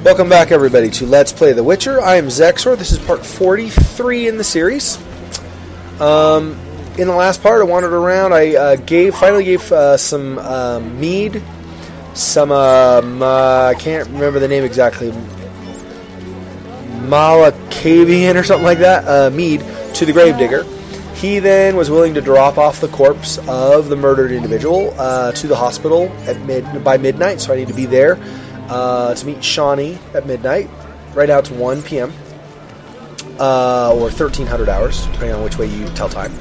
Welcome back, everybody, to Let's Play The Witcher. I am Xexor. This is part 43 in the series. In the last part, I wandered around. I finally gave some mead, some I can't remember the name exactly, Malacavian or something like that, mead to the gravedigger. He then was willing to drop off the corpse of the murdered individual to the hospital by midnight, so I need to be there to meet Shawnee at midnight, right out to 1 p.m. Or 1300 hours, depending on which way you tell time.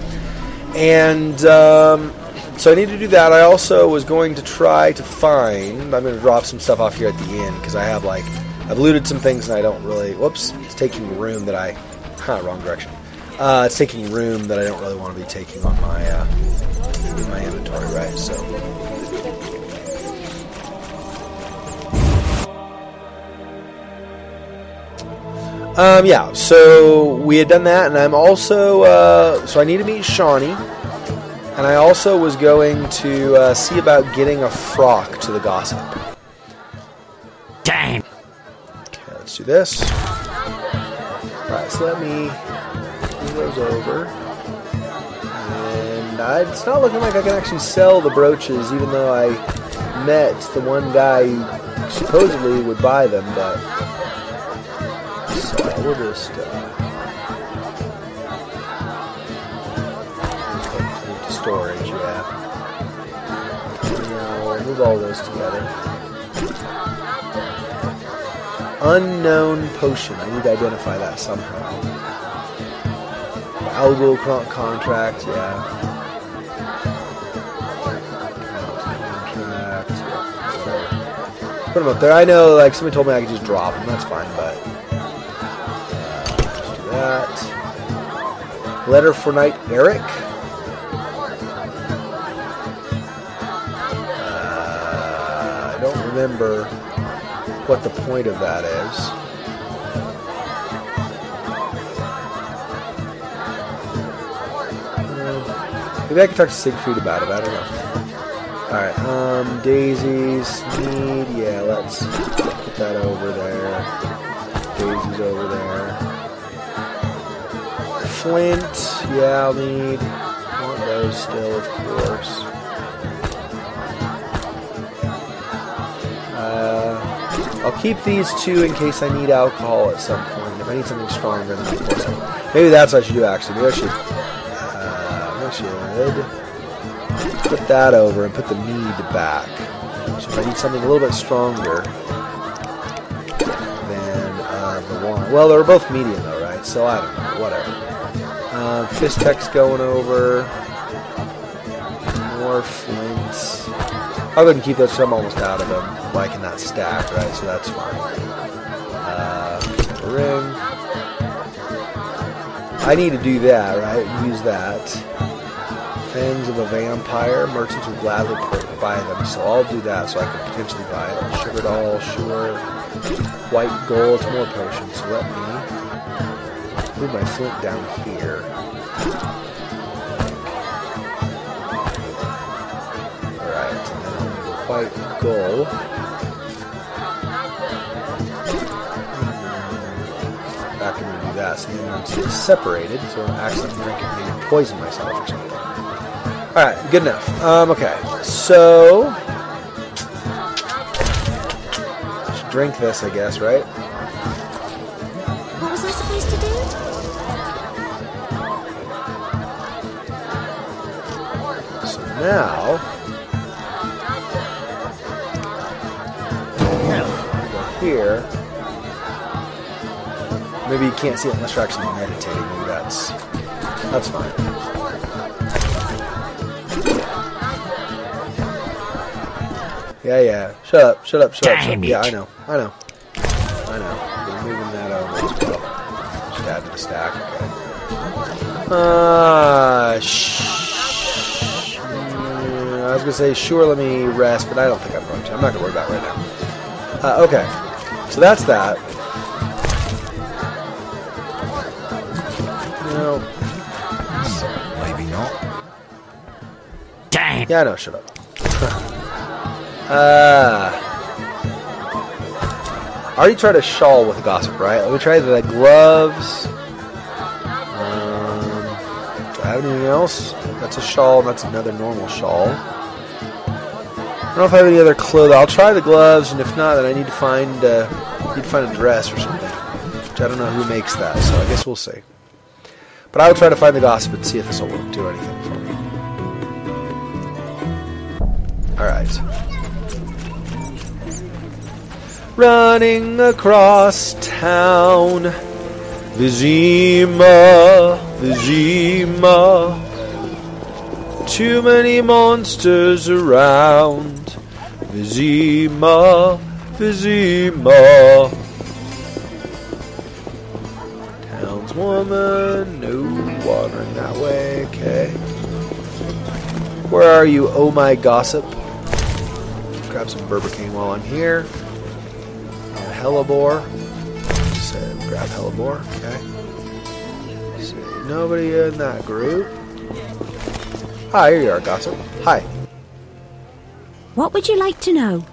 And so I need to do that. I also was going to try to find, I'm going to drop some stuff off here at the inn, because I have, I've looted some things and I don't really, whoops, it's taking room that wrong direction. It's taking room that I don't really want to be taking on my, in my inventory, right, so. Yeah, so we had done that, and I'm also, so I need to meet Shawnee, and I also was going to see about getting a frock to the gossip. Dang! Okay, let's do this. Alright, so let me move those over. And it's not looking like I can actually sell the brooches, even though I met the one guy who supposedly would buy them, but... So we'll just move to storage, yeah. We'll move all those together. Unknown potion. I need to identify that somehow. Algo contract, yeah. Contract, yeah. Put them up there. I know, somebody told me I could just drop them. That's fine, but. That. Letter for Knight Eric. I don't remember what the point of that is. Maybe I can talk to Siegfried about it. I don't know. Alright, daisies, need, yeah, let's put that over there. Daisies over there. Flint, yeah, I'll need. I want those still, of course. I'll keep these two in case I need alcohol at some point. If I need something stronger, then of course. Maybe that's what I should do, actually. Maybe I should put that over and put the mead back. So if I need something a little bit stronger than the wine. Well, they're both medium, though, right? So I don't know. Whatever. Fist tech's going over. More flints. I'll go ahead and keep those, so I'm almost out of them, in that stack, right? So that's fine. Ring. I need to do that, right? Use that. Fangs of a Vampire. Merchants will gladly buy them, so I'll do that so I can potentially buy it. Sugar Doll, sure. White Gold, it's more potions, so let me move my flint down here. Alright, and then I'll move the white gold. Back and do that, so then it's separated, so I'm actually drinking, maybe poison myself or something. Alright, good enough. Okay, so should drink this, I guess, right? What was I supposed to do? Now, go here. Maybe you can't see it unless you're actually meditating. Maybe that's fine. Yeah. Shut up. Yeah, I know. We're moving that over as well. Just add to the stack. Okay. I was going to say, sure, let me rest, but I don't think I'm going to. I'm not going to worry about it right now. Okay. So that's that. No. Maybe not. Dang! Yeah, I know, shut up. I already tried a shawl with gossip, right? Let me try the gloves. Do I have anything else? That's a shawl, and that's another normal shawl. I don't know if I have any other clothes. I'll try the gloves, and if not, then I need to find a dress or something. Which I don't know who makes that, so I guess we'll see. But I will try to find the gossip and see if this will do anything for me. Alright. Running across town, Vizima, Vizima. Too many monsters around, Vizima, Vizima. Townswoman, no wandering that way, okay. Where are you, oh my gossip? Grab some Berbercane while I'm here. Hellebore. So grab Hellebore, okay. So nobody in that group. Hi, here you are, Gossip. Hi. What would you like to know?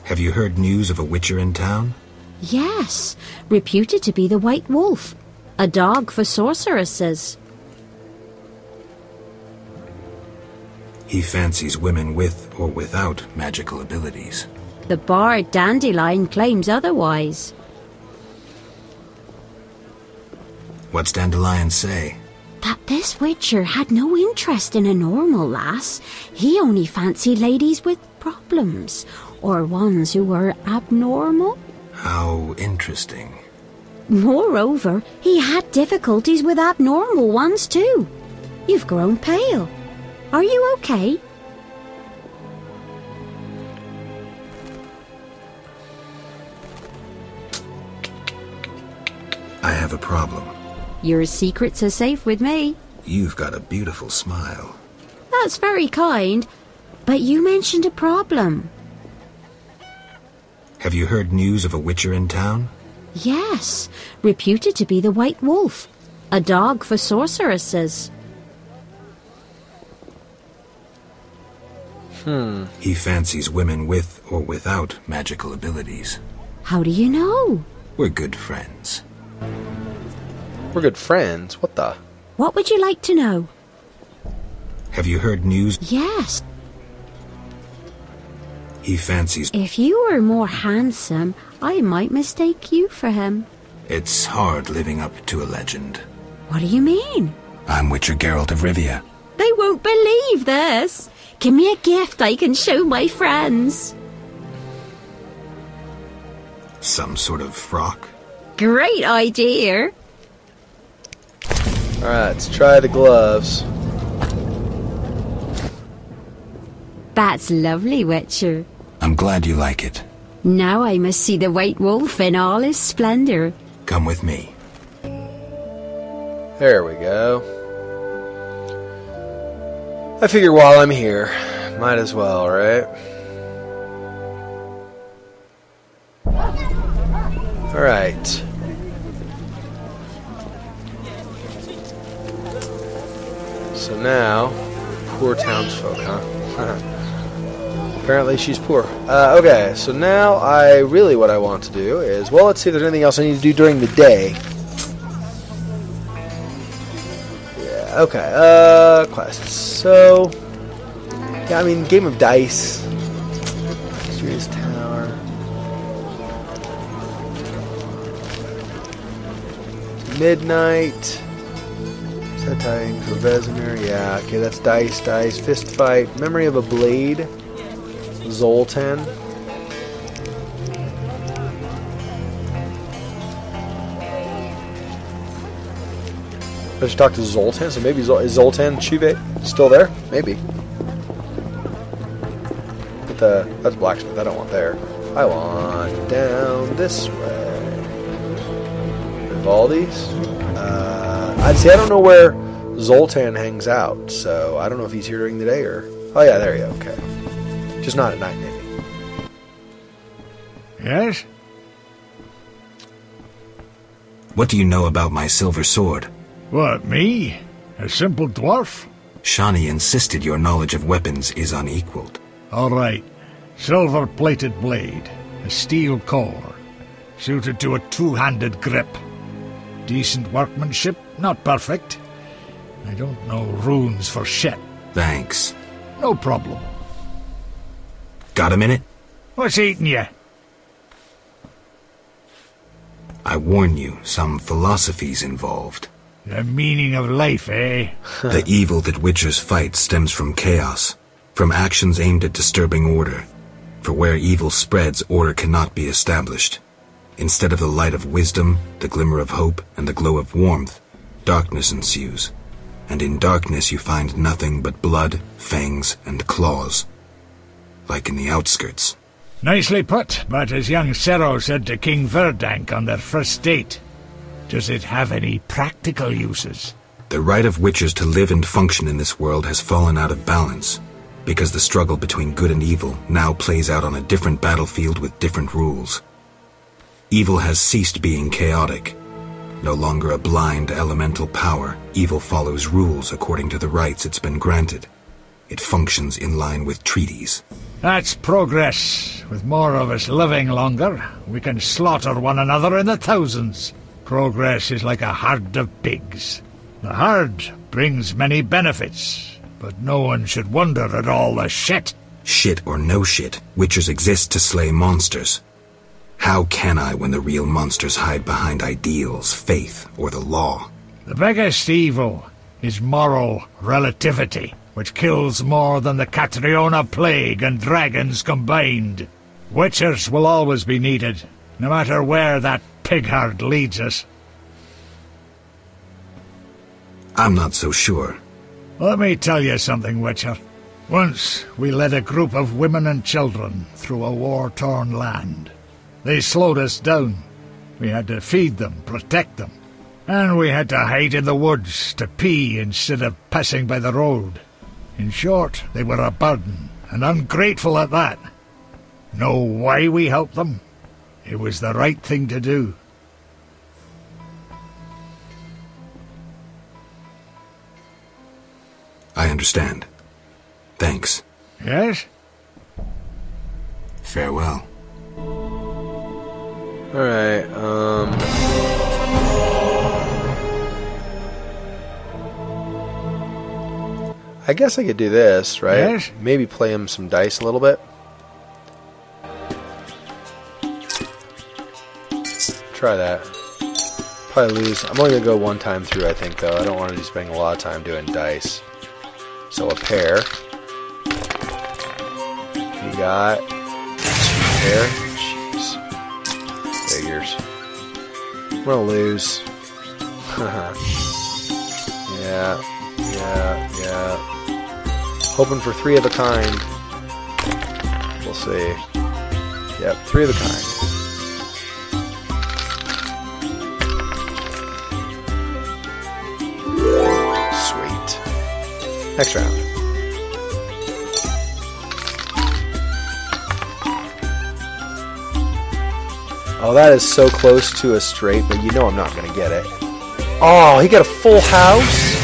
Have you heard news of a witcher in town? Yes, reputed to be the White Wolf, a dog for sorceresses. He fancies women with or without magical abilities. The bard Dandelion claims otherwise. What's Dandelion say? That this witcher had no interest in a normal lass. He only fancied ladies with problems, or ones who were abnormal. How interesting. Moreover, he had difficulties with abnormal ones too. You've grown pale. Are you okay? I have a problem. Your secrets are safe with me. You've got a beautiful smile. That's very kind, but you mentioned a problem. Have you heard news of a witcher in town? Yes, reputed to be the White Wolf, a dog for sorceresses. He fancies women with or without magical abilities. How do you know? We're good friends. We're good friends. What the? What would you like to know? Have you heard news? Yes. He fancies... If you were more handsome, I might mistake you for him. It's hard living up to a legend. What do you mean? I'm Witcher Geralt of Rivia. They won't believe this. Give me a gift I can show my friends. Some sort of frock? Great idea. Alright, let's try the gloves. That's lovely, Witcher. I'm glad you like it. Now I must see the White Wolf in all his splendor. Come with me. There we go. I figure while I'm here, might as well, right? Alright. So now, poor townsfolk, huh? Apparently she's poor. Okay, so now what I want to do is, well, let's see if there's anything else I need to do during the day. Yeah, okay, quests. So, yeah, I mean, game of dice. Mysterious Tower. Midnight. Set tidings for Vesemir. Yeah, okay, that's dice. Fist fight. Memory of a blade. Zoltan. I should talk to Zoltan, so maybe is Zoltan Chuve still there? Maybe. But that's blacksmith. I don't want there. I want down this way. Vivaldi's. I'd say I don't know where Zoltan hangs out, so I don't know if he's here during the day or. Oh yeah, there you go. Okay. Just not at night, maybe. Yes? What do you know about my silver sword? What, me? A simple dwarf? Shani insisted your knowledge of weapons is unequaled. All right. Silver-plated blade. A steel core, suited to a two-handed grip. Decent workmanship, not perfect. I don't know runes for shit. Thanks. No problem. Got a minute? What's eating you? I warn you, some philosophy's involved. The meaning of life, eh? The evil that witchers fight stems from chaos, from actions aimed at disturbing order. For where evil spreads, order cannot be established. Instead of the light of wisdom, the glimmer of hope, and the glow of warmth, darkness ensues. And in darkness you find nothing but blood, fangs, and claws. Like in the outskirts. Nicely put, but as young Xexor said to King Verdank on their first date, does it have any practical uses? The right of witchers to live and function in this world has fallen out of balance, because the struggle between good and evil now plays out on a different battlefield with different rules. Evil has ceased being chaotic. No longer a blind elemental power, evil follows rules according to the rights it's been granted. It functions in line with treaties. That's progress. With more of us living longer, we can slaughter one another in the thousands. Progress is like a herd of pigs. The herd brings many benefits, but no one should wonder at all the shit. Shit or no shit, witchers exist to slay monsters. How can I when the real monsters hide behind ideals, faith, or the law? The biggest evil is moral relativity, which kills more than the Catriona plague and dragons combined. Witchers will always be needed, no matter where that pig herd leads us. I'm not so sure. Let me tell you something, Witcher. Once we led a group of women and children through a war-torn land. They slowed us down. We had to feed them, protect them. And we had to hide in the woods to pee instead of passing by the road. In short, they were a burden, and ungrateful at that. Know why we helped them? It was the right thing to do. I understand. Thanks. Yes? Farewell. Alright, I guess I could do this, right? Yes? Maybe play him some dice a little bit. Try that. Probably lose. I'm only going to go one time through, I think, though. I don't want to be spending a lot of time doing dice. So a pair. You got 2 pair. Jeez. Figures. I'm going to lose. Yeah. Hoping for 3 of a kind. We'll see. Yep, 3 of a kind. Sweet. Next round. Oh, that is so close to a straight, but you know I'm not going to get it. Oh, he got a full house?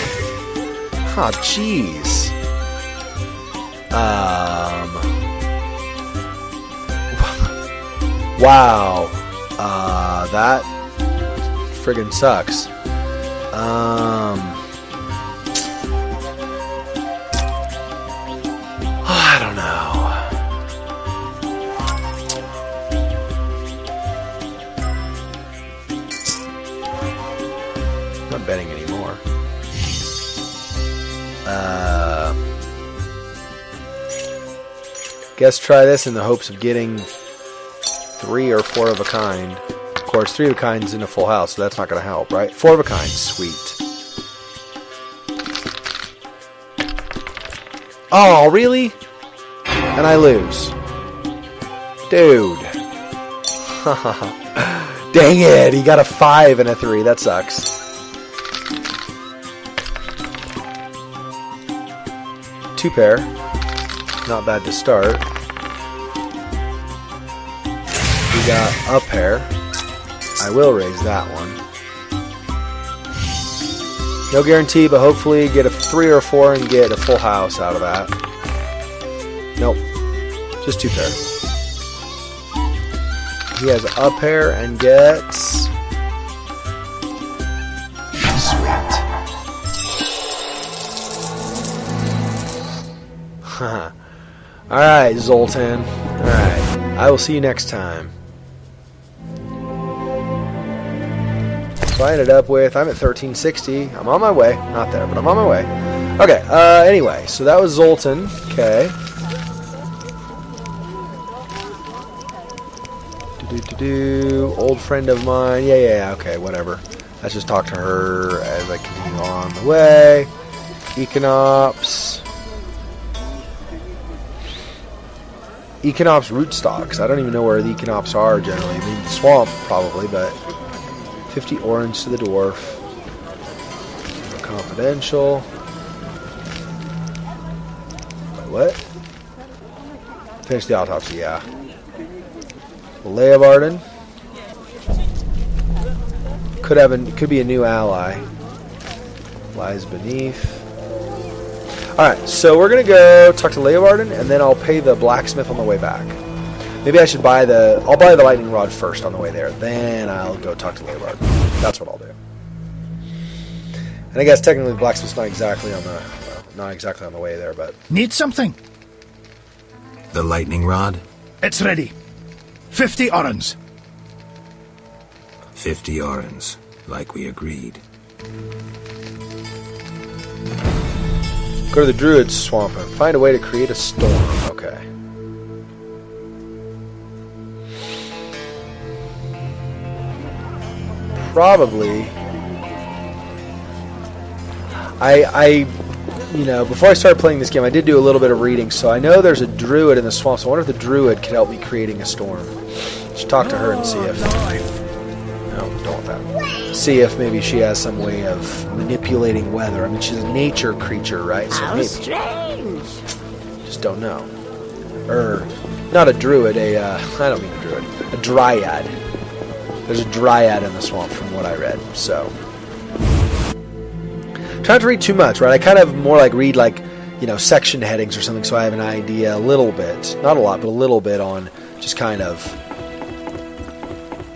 Oh, jeez. Wow. That friggin' sucks. I don't know. I'm not betting anymore. Guess try this in the hopes of getting 3 or 4 of a kind. Of course, 3 of a kind's in a full house, so that's not going to help, right? 4 of a kind, sweet. Oh, really? And I lose. Dude. Dang it, he got a 5 and a 3. That sucks. Two pair. Not bad to start. We got a pair. I will raise that one. No guarantee, but hopefully get a 3 or 4 and get a full house out of that. Nope. Just 2 pair. He has up hair and gets... Sweet. Alright, Zoltan. Alright. I will see you next time. So I ended up with... I'm at 1360. I'm on my way. Not there, but I'm on my way. Okay, anyway. So that was Zoltan. Okay. Old friend of mine. Yeah, okay, whatever. Let's just talk to her as I continue on the way. Econops. Econops rootstocks. I don't even know where the Econops are generally. I mean, swamp, probably, but 50 orange to the dwarf. Confidential. Wait, what? Finish the autopsy, yeah. Leeuvaarden. Could be a new ally. Lies beneath. Alright, so we're gonna go talk to Leeuvaarden, and then I'll pay the blacksmith on the way back. Maybe I should buy I'll buy the lightning rod first on the way there. Then I'll go talk to Leeuvaarden. That's what I'll do. And I guess technically the blacksmith's not exactly on the way there, but... Need something? The lightning rod? It's ready. 50 orens. 50 orens, like we agreed. Go to the Druid's Swamp and find a way to create a storm. Okay. Probably. Before I started playing this game, I did do a little bit of reading, so I know there's a Druid in the swamp, so I wonder if the Druid could help me creating a storm. Just talk to her and see if... No, don't want that. See if maybe she has some way of manipulating weather. I mean, she's a nature creature, right? So How maybe. strange. Just don't know. Not a druid, I don't mean a druid. A dryad. There's a dryad in the swamp from what I read, so. Try not to read too much, right? I kind of more like read section headings or something so I have an idea a little bit. Not a lot, but a little bit on just kind of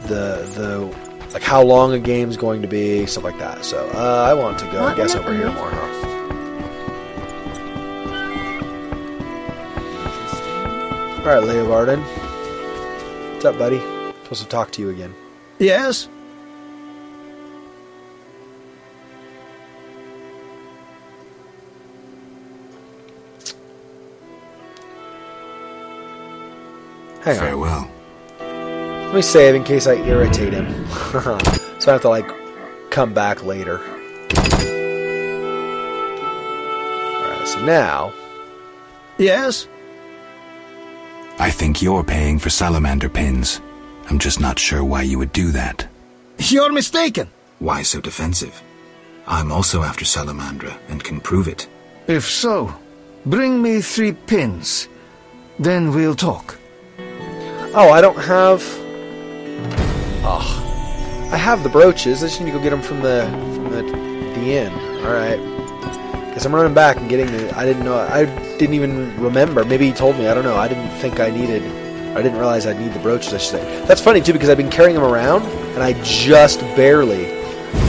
the like how long a game's going to be, stuff like that. So I want to go, I guess, over here more, huh? Alright, Leeuvaarden. What's up, buddy? Supposed to talk to you again. Yes? Hang on. Farewell. Let me save in case I irritate him. So I have to, come back later. Alright, so now... Yes? I think you're paying for salamander pins. I'm just not sure why you would do that. You're mistaken. Why so defensive? I'm also after salamandra and can prove it. If so, bring me 3 pins. Then we'll talk. Oh, I don't have... Oh. I have the brooches. I just need to go get them from the inn. Alright. Guess I'm running back and getting the... I didn't even remember. Maybe he told me. I don't know. I didn't think I needed... I didn't realize I'd need the brooches, I should say. That's funny, too, because I've been carrying them around, and I just barely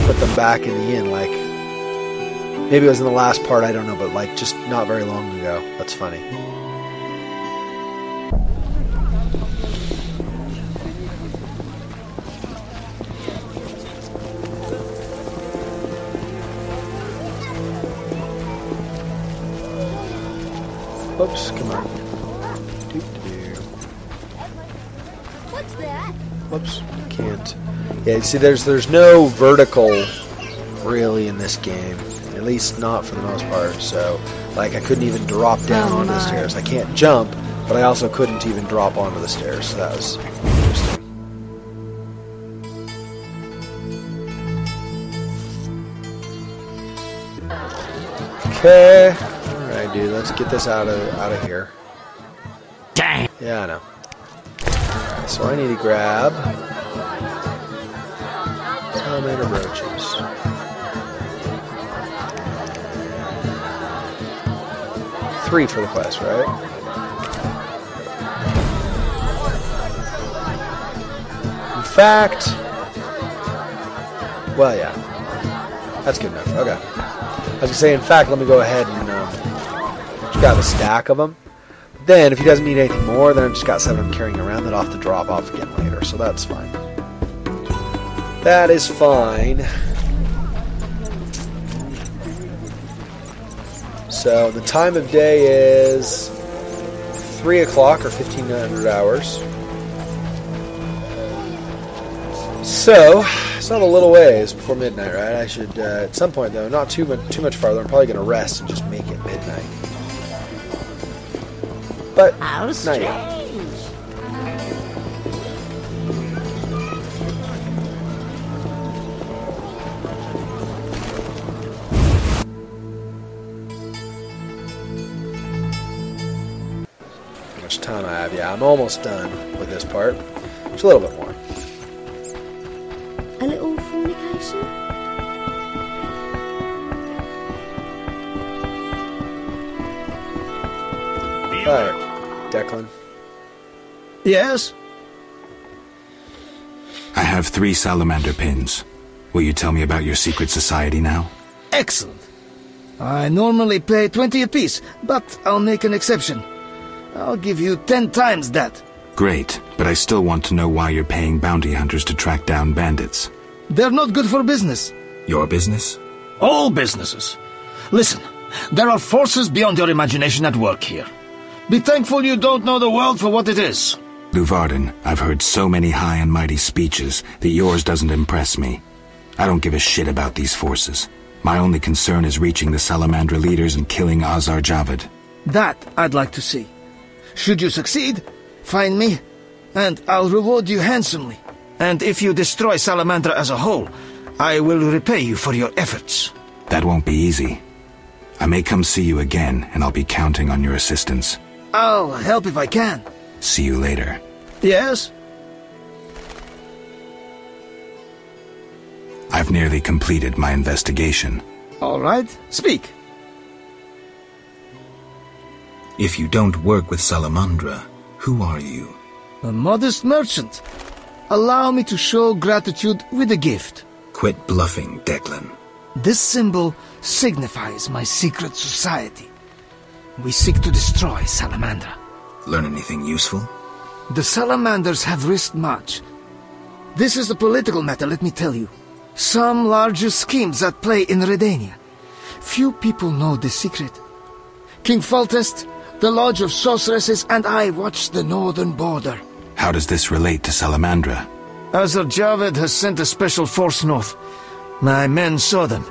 put them back in the inn. Maybe it was in the last part, I don't know, but, just not very long ago. That's funny. Oops, come on. What's that? Whoops, can't. Yeah, see, there's no vertical really in this game. At least not for the most part. So, I couldn't even drop down onto the stairs. I can't jump, but I also couldn't even drop onto the stairs. So that was interesting. Okay. Alright, dude, let's get this out of here. Dang. Yeah, I know. Alright, so I need to grab salamander brooches. Three for the quest, right? fact... Well, yeah. That's good enough. Okay. I was going to say, in fact, let me go ahead and just grab a stack of them. Then, if he doesn't need anything more, then I've just got 7 I'm carrying around that I'll have to drop off again later. So that's fine. That is fine. So the time of day is 3 o'clock or 1500 hours. So it's not a little ways before midnight, right? I should at some point though, not too much farther. I'm probably going to rest and just make it midnight. But How not yet. How much time I have? Yeah, I'm almost done with this part. Just a little bit more. A little fornication? Alright, Declan. Yes? I have 3 salamander pins. Will you tell me about your secret society now? Excellent. I normally pay 20 apiece, but I'll make an exception. I'll give you 10 times that. Great, but I still want to know why you're paying bounty hunters to track down bandits. They're not good for business. Your business? All businesses. Listen, there are forces beyond your imagination at work here. Be thankful you don't know the world for what it is. Leeuvaarden, I've heard so many high and mighty speeches that yours doesn't impress me. I don't give a shit about these forces. My only concern is reaching the Salamandra leaders and killing Azar Javed. That I'd like to see. Should you succeed, find me, and I'll reward you handsomely. And if you destroy Salamandra as a whole, I will repay you for your efforts. That won't be easy. I may come see you again, and I'll be counting on your assistance. I'll help if I can. See you later. Yes? I've nearly completed my investigation. All right, speak. If you don't work with Salamandra, who are you? A modest merchant. Allow me to show gratitude with a gift. Quit bluffing, Declan. This symbol signifies my secret society. We seek to destroy Salamandra. Learn anything useful? The Salamanders have risked much. This is a political matter, let me tell you. Some larger schemes at play in Redania. Few people know the secret. King Foltest, the Lodge of Sorceresses, and I watch the northern border. How does this relate to Salamandra? Azar Javed has sent a special force north. My men saw them.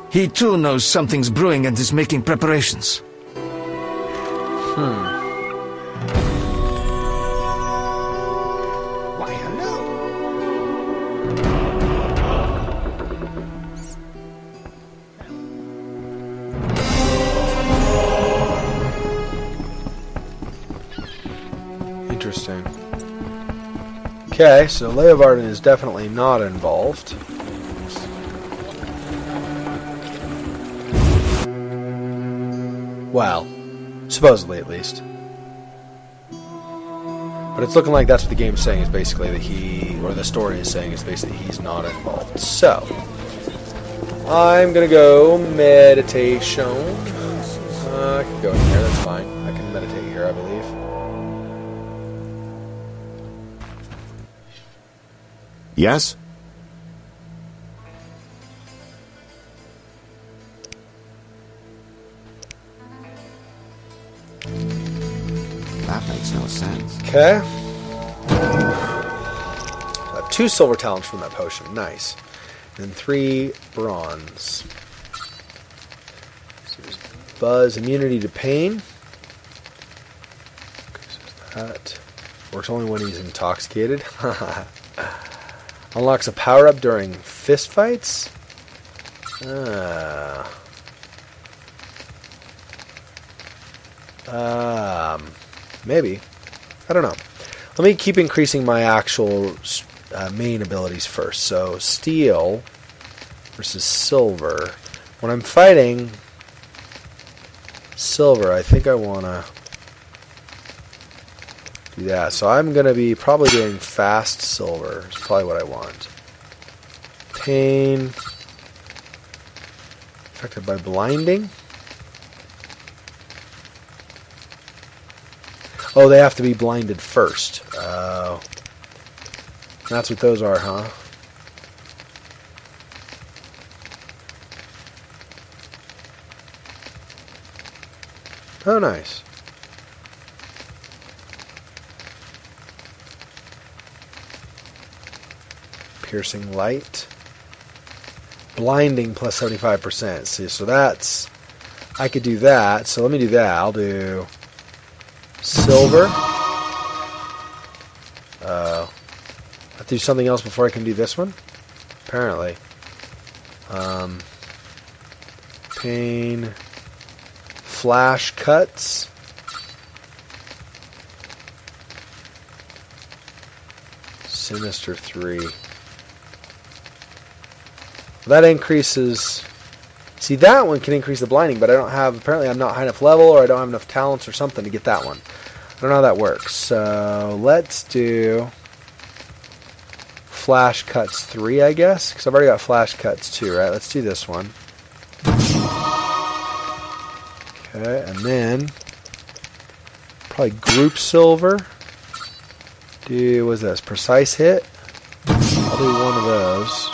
He too knows something's brewing and is making preparations. Why, hello. Interesting. Okay, so Leeuvaarden is definitely not involved. Well, supposedly at least. But it's looking like that's what the game's saying is basically that he, or the story is saying is basically he's not involved. So, I'm gonna go meditation. I can go in here, that's fine. I can meditate here, I believe. Yes? That makes no sense. Okay. 2 silver talents from that potion. Nice. And 3 bronze. So there's Buzz, immunity to pain. Okay, so that works only when he's intoxicated. Unlocks a power-up during fist fights. Maybe. I don't know. Let me keep increasing my actual main abilities first. So, steel versus silver. When I'm fighting silver, I think I want to do that. So I'm going to be probably doing fast silver. Is probably what I want. Pain. Affected by blinding. Oh, they have to be blinded first. Oh. That's what those are, huh? Oh, nice. Piercing light. Blinding plus 75%. See, so that's... I could do that. So let me do that. I'll do... silver. I have to do something else before I can do this one? Apparently. Pain. Flash cuts. Sinister 3. That increases... See, that one can increase the blinding, but I don't have... Apparently I'm not high enough level, or I don't have enough talents or something to get that one. I don't know how that works. So, let's do... Flash cuts 3, I guess? Because I've already got flash cuts 2, right? Let's do this one. Okay, and then... Probably group silver. Do... What's this? Precise hit? I'll do one of those.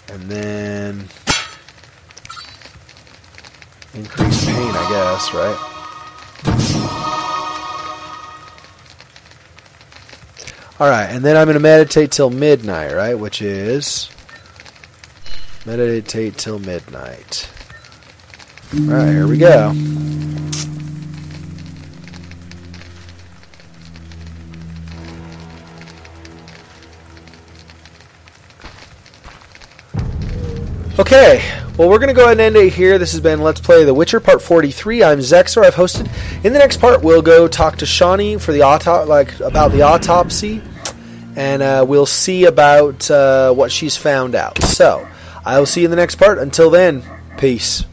And then increase pain, I guess, right? Alright, and then I'm going to meditate till midnight, right? Which is meditate till midnight. Alright, here we go. Okay, well, we're going to go ahead and end it here. This has been Let's Play The Witcher Part 43. I'm Xexor. I've hosted. In the next part, we'll go talk to Shawnee for the about the autopsy, and we'll see about what she's found out. So, I will see you in the next part. Until then, peace.